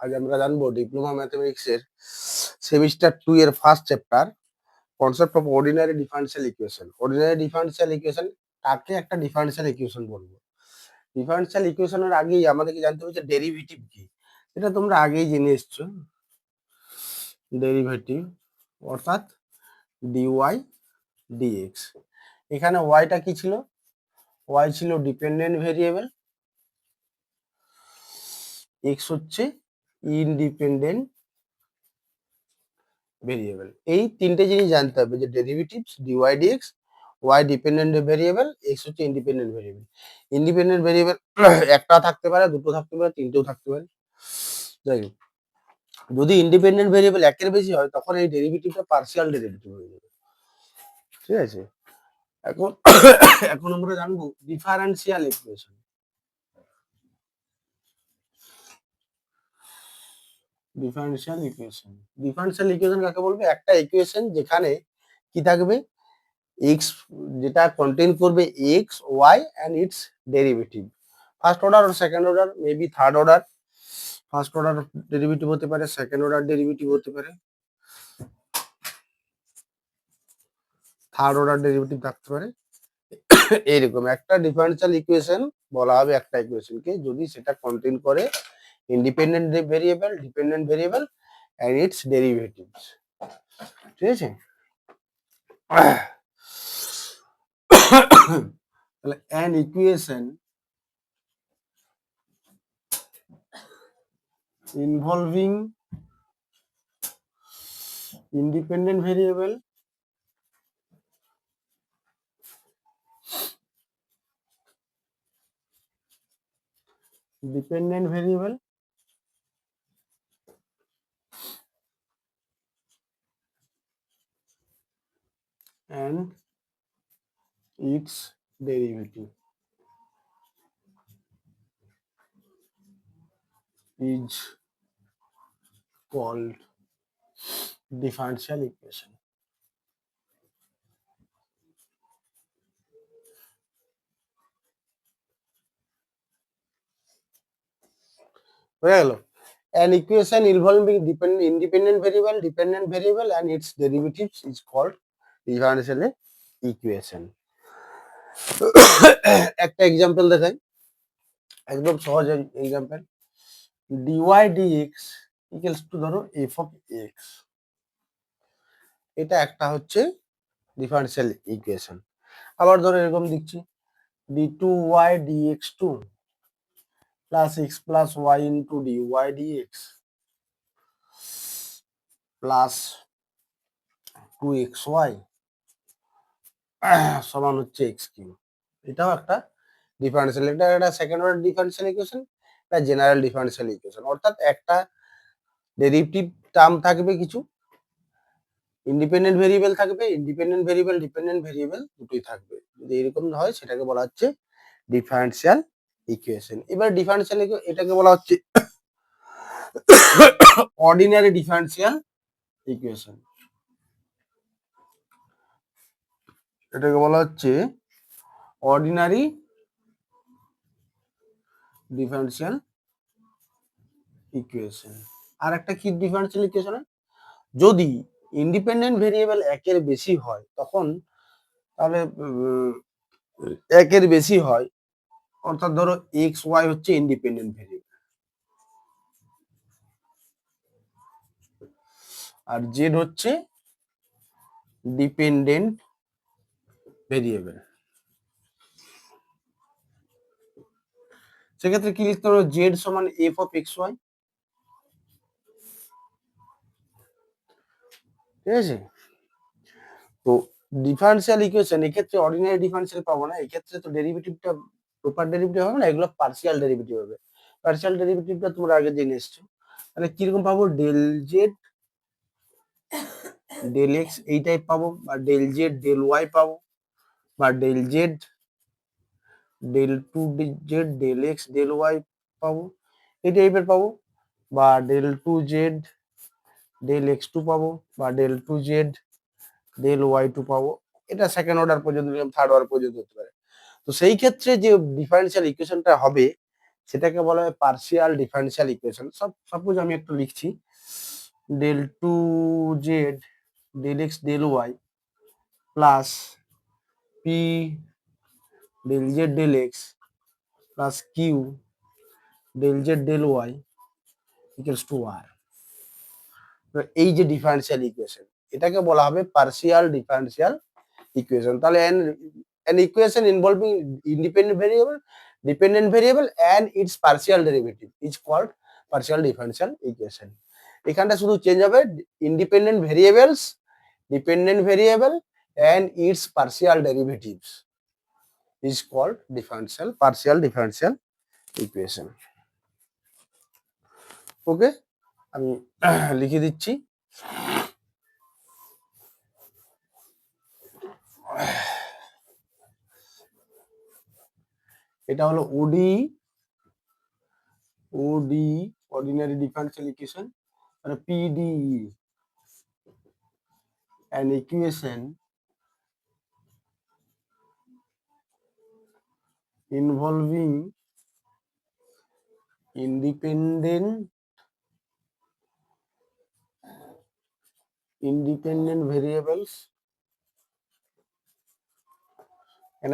আজ আমরা জানবো ডিপ্লোমা ম্যাথমেটিক্সের সেমিস্টার 2 এর first chapter concept of ordinary differential equation. Ordinary differential equation কাকে একটা ডিফারেনশিয়াল ইকুয়েশন বলবো? ডিফারেনশিয়াল ইকুয়েশনের আগেই আমাদেরকে জানতে হবে যে ডেরিভেটিভ কি। এটা তোমরা আগেই জেনে এসছো, ডেরিভেটিভ অর্থাৎ ডিওয়াই ডিএক্স। এখানে ওয়াইটা কি ছিল? ওয়াই ছিল ডিপেন্ডেন্ট ভেরিয়েবল, এক্স হচ্ছে ইনডিপেন্ডেন্ট ভেরিয়েবল। এই তিনটে জিনিস জানতে হবে, যে derivatives D Y D X, Y dependent variable, X হচ্ছে ইন্ডিপেন্ডেন্ট ভেরিয়েবল। ইন্ডিপেন্ডেন্ট ভেরিয়েবল একটা থাকতে পারে, দুটো থাকতে পারে, তিনটেও থাকতে পারে। যাই হোক, যদি ইন্ডিপেন্ডেন্ট ভেরিয়েবল একের বেশি হয় তখন এই ডেরিভেটিভটা পার্শিয়াল ডেরিভেটিভ হয়ে যাবে। ঠিক আছে, এখন এখন আমরা জানবো differential equation. Differential equation, differential equation কাকে বলবে? একটা ইকুয়েশন যেখানে কি থাকবে, এক্স, যেটা কন্টেইন করবে X, Y and its derivative. First order আর second order, maybe third order. First order derivative হতে পারে, সেকেন্ড অর্ডার ডেরিভেটিভ হতে পারে, থার্ড অর্ডার ডেরিভেটিভ থাকতে পারে। এইরকম একটা ডিফারেনশিয়াল ইকুয়েশন বলা হবে একটা ইকুয়েশনকে যদি সেটা কন্টেইন করে independent variable, dependent variable and it's derivatives. ঠিক আছে, তাহলে an equation involving independent variable, dependent variable and its derivative is called differential equation. হয়ে গেল, an equation involving independent variable and its derivatives is called differential equation. একটা example দেখাই, একদম সহজ example. dy dx equals to ধরো f of x, এটা একটা হচ্ছে ডিফারেনশিয়াল ইকুয়েশন। আবার ধরো এরকম দিচ্ছি d2y dx2 plus x plus y into dy dx plus 2xy সমান হচ্ছে x কিউব। এটাও একটা ডিফারেনশিয়াল, এটা একটা সেকেন্ড অর্ডার ডিফারেনশিয়াল ইকুয়েশন, এটা জেনারেল ডিফারেনশিয়াল ইকুয়েশন। অর্থাৎ একটা ডেরিভেটিভ টার্ম থাকবে, কিছু ইন্ডিপেন্ডেন্ট ভেরিয়েবল থাকবে, ইন্ডিপেন্ডেন্ট ভেরিয়েবল ডিপেন্ডেন্ট ভেরিয়েবল দুটোই থাকবে। যদি এরকম হয় সেটাকে বলা হচ্ছে ডিফারেনশিয়াল ইকুয়েশন। এবার ডিফারেনশিয়াল এটাকে বলা হচ্ছে অর্ডিনারি ডিফারেনশিয়াল ইকুয়েশন। এটাকে বলা হচ্ছে অর্ডিনারি ডিফারেনশিয়াল ইকুয়েশন। আর একটা কি ডিফারেনশিয়াল ইকুয়েশন, যদি ইন্ডিপেন্ডেন্ট ভেরিয়েবল একের বেশি হয় তখন, তাহলে একের বেশি হয় অর্থাৎ ধরো এক্স ওয়াই হচ্ছে ইন্ডিপেন্ডেন্ট ভেরিয়েবল আর জেড হচ্ছে ডিপেন্ডেন্ট ভেরিয়েবল, সেক্ষেত্রে কি লিখতে হবে? জেড সমান এফ অফ এক্স ওয়াই। ঠিক আছে, তো ডিফারেনশিয়াল ইকুয়েশন এক্ষেত্রে অর্ডিনারি ডিফারেনশিয়াল পাবো না, এক্ষেত্রে তো ডেরিভেটিভটা প্রপার ডেরিভেটিভ হবে না, এগুলো পার্শিয়াল ডেরিভেটিভ হবে। পার্শিয়াল ডেরিভেটিভটা তোমরা আগে জেনে এসছো। তাহলে কিরকম পাবো? ডেল জেড ডেল এক্স এই টাইপ পাবো, বা ডেল জেড ডেল ওয়াই পাবো, বা del Z del two Z del X del Y পাবো, এই টাইপের পাবো। বা del two Z del X two পাবো, বা del two Z del Y two পাবো। এটা সেকেন্ড অর্ডার পর্যন্ত, থার্ড অর্ডার পর্যন্ত হতে পারে। তো সেই ক্ষেত্রে যে ডিফারেনশিয়াল ইকুয়েশনটা হবে সেটাকে বলা হয় পার্শিয়াল ডিফারেনশিয়াল ইকুয়েশন। সাপোজ আমি একটু লিখছি, del two Z del X del Y plus P del Z del X plus Q del Z del Y equals to R. এই যে ডিফারেনশিয়াল ইকুয়েশন, এটাকে বলা হবে পার্শিয়াল ডিফারেনশিয়াল ইকুয়েশন। তাহলে an equation involving independent variable, dependent variable and its partial derivative is called partial differential equation. এখানটা শুধু change হবে independent variables, dependent variable and its partial derivatives is called partial differential equation. ওকে, আমি লিখে দিচ্ছি। এটা হলো ODE ordinary differential equation, আর PDE an equation involving independent variables,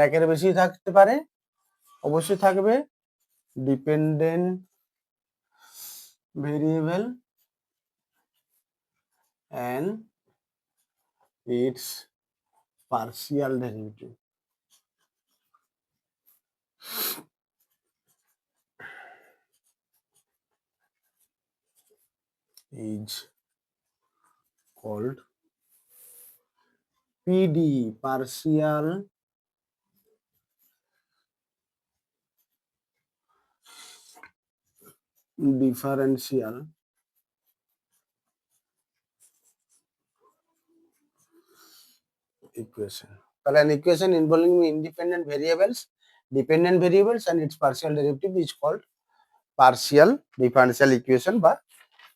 একের বেশি থাকতে পারে, অবশ্যই থাকবে dependent variable and its partial derivative. Is called PD, partial differential equation. তাহলে an equation involving independent variables, dependent variables and its partial derivative is called partial differential equation বা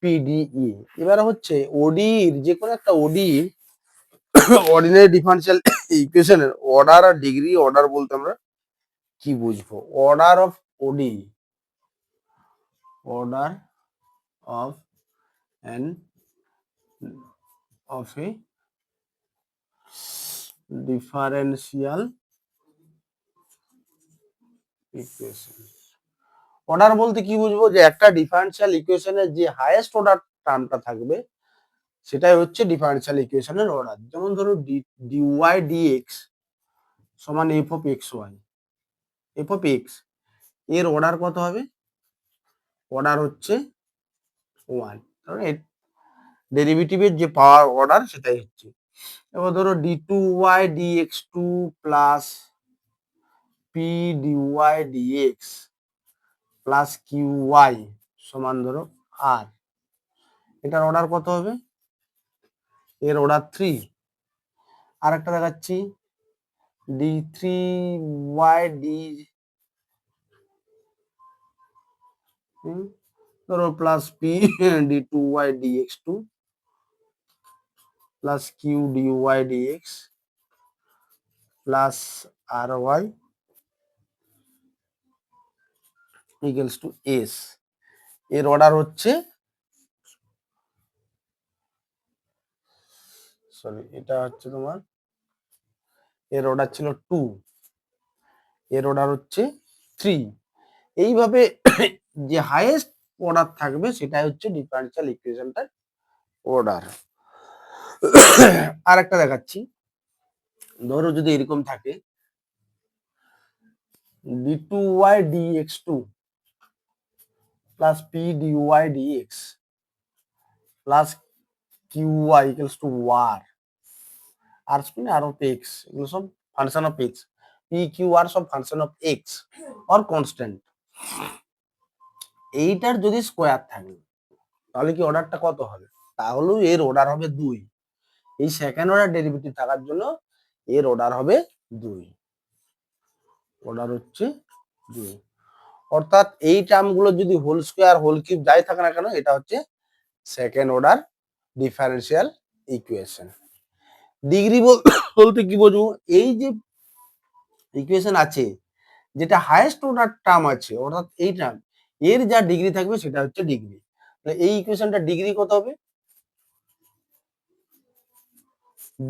PDE. এবার হচ্ছে ওডি যে কোনো একটা ওডি অর্ডিনারি ডিফারেনশিয়াল ইকুয়েশনের order আর ডিগ্রি। অর্ডার বলতে আমরা কি বুঝবো? Order of ODE, order of an of a differential equation. Order বলতে কি বুঝবো? যে একটা ডিফারেনশিয়াল ইকুয়েশনের যে হাইয়েস্ট অর্ডার টার্মটা থাকবে সেটাই হচ্ছে ডিফারেনশিয়াল ইকুয়েশনের অর্ডার। যেমন ধরো ডিওয়াই ডিএক্স সমান F of X Y, F of X এর অর্ডার কত হবে? অর্ডার হচ্ছে 1, কারণ ডেরিভেটিভের যে পাওয়ার অর্ডার সেটাই হচ্ছে। এবার ধরো D two Y dx two plus P dy dx plus Q Y সমান ধরো আর, এটার অর্ডার কত হবে? এর অর্ডার 3। আর একটা দেখাচ্ছি, ডি থ্রি ওয়াই ডি ধরো plus P D two Y dx two plus Q DY dx plus R Y equals to S. এর অর্ডার হচ্ছে, সরি এটা হচ্ছে তোমার, এর অর্ডার ছিল 2, এর অর্ডার হচ্ছে 3। এইভাবে যে হাইয়েস্ট অর্ডার থাকবে সেটাই হচ্ছে ডিফারেনশিয়াল ইকুয়েশনটার অর্ডার। আর একটা দেখাচ্ছি, ধরো যদি এরকম থাকে D two Y dx two plus P dy dx plus Q Y equals to R, R স্পিন আর অফ এক্স, এগুলো সব function of X, P Q R সব function of X or constant. এইটার যদি স্কোয়ার থাকে তাহলে কি অর্ডারটা কত হবে? তাহলে এর অর্ডার হবে 2। এই সেকেন্ড অর্ডার ডেরিভেটিভ থাকার জন্য এর অর্ডার হবে 2, অর্ডার হচ্ছে 2। অর্থাৎ এই টার্মগুলো যদি হোল স্কোয়ার হোল কিউব যাই থাকে না কেন, এটা হচ্ছে second order differential equation. Degree বলতে কি বুঝবো? এই যে ইকুয়েশন আছে যেটা হাইয়েস্ট অর্ডার টার্ম আছে, অর্থাৎ এই টার্ম এর যা ডিগ্রি থাকবে সেটা হচ্ছে ডিগ্রি। এই ইকুয়েশনটা ডিগ্রি কত হবে?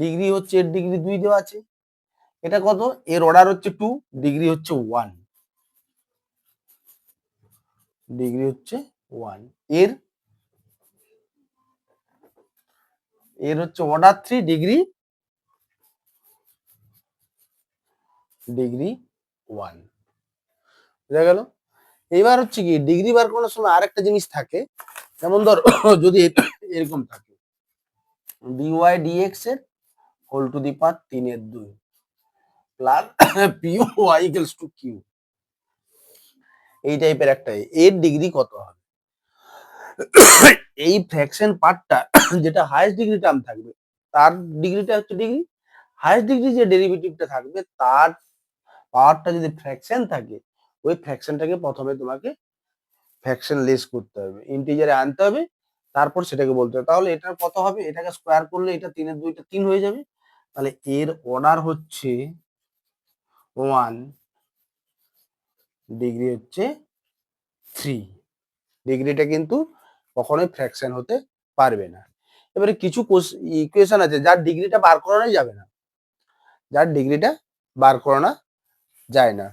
ডিগ্রি হচ্ছে এর ডিগ্রি 2 দেওয়া আছে। এটা কত? এর অর্ডার হচ্ছে 2, ডিগ্রি হচ্ছে 1। ডিগ্রি হচ্ছে 1। এর এর হচ্ছে অর্ডার 3, ডিগ্রি 1। বুঝা গেল? এবার হচ্ছে কি ডিগ্রি বার করার সময় আরেকটা জিনিস থাকে, যেমন ধর যদি এরকম থাকে dy dx এর whole to the power 3/2 plus P Y equals to Q, এই টাইপের একটা এর ডিগ্রি কত হবে? এই ফ্র্যাকশন পার্টটা যেটা হাইয়েস্ট ডিগ্রি টার্ম থাকবে তার ডিগ্রিটা হচ্ছে ডিগ্রি, হাইয়েস্ট ডিগ্রি যে ডেরিভেটিভটা থাকবে তার পাওয়ারটা যদি ফ্র্যাকশন থাকে ওই ফ্র্যাকশনটাকে প্রথমে তোমাকে ফ্র্যাকশন লেস করতে হবে, ইন্টিজারে আনতে হবে, তারপর সেটাকে বলতে হবে। তাহলে এটার কত হবে? এটাকে স্কোয়ার করলে এটা 3/2 3 হয়ে যাবে। তাহলে এর অর্ডার হচ্ছে 1, ডিগ্রি হচ্ছে 3। ডিগ্রিটা কিন্তু কখনোই ফ্র্যাকশন হতে পারবে না। এবারে কিছু ইকুয়েশন আছে যার ডিগ্রিটা বার করানোই যাবে না, যার ডিগ্রিটা বার করানো যায় না।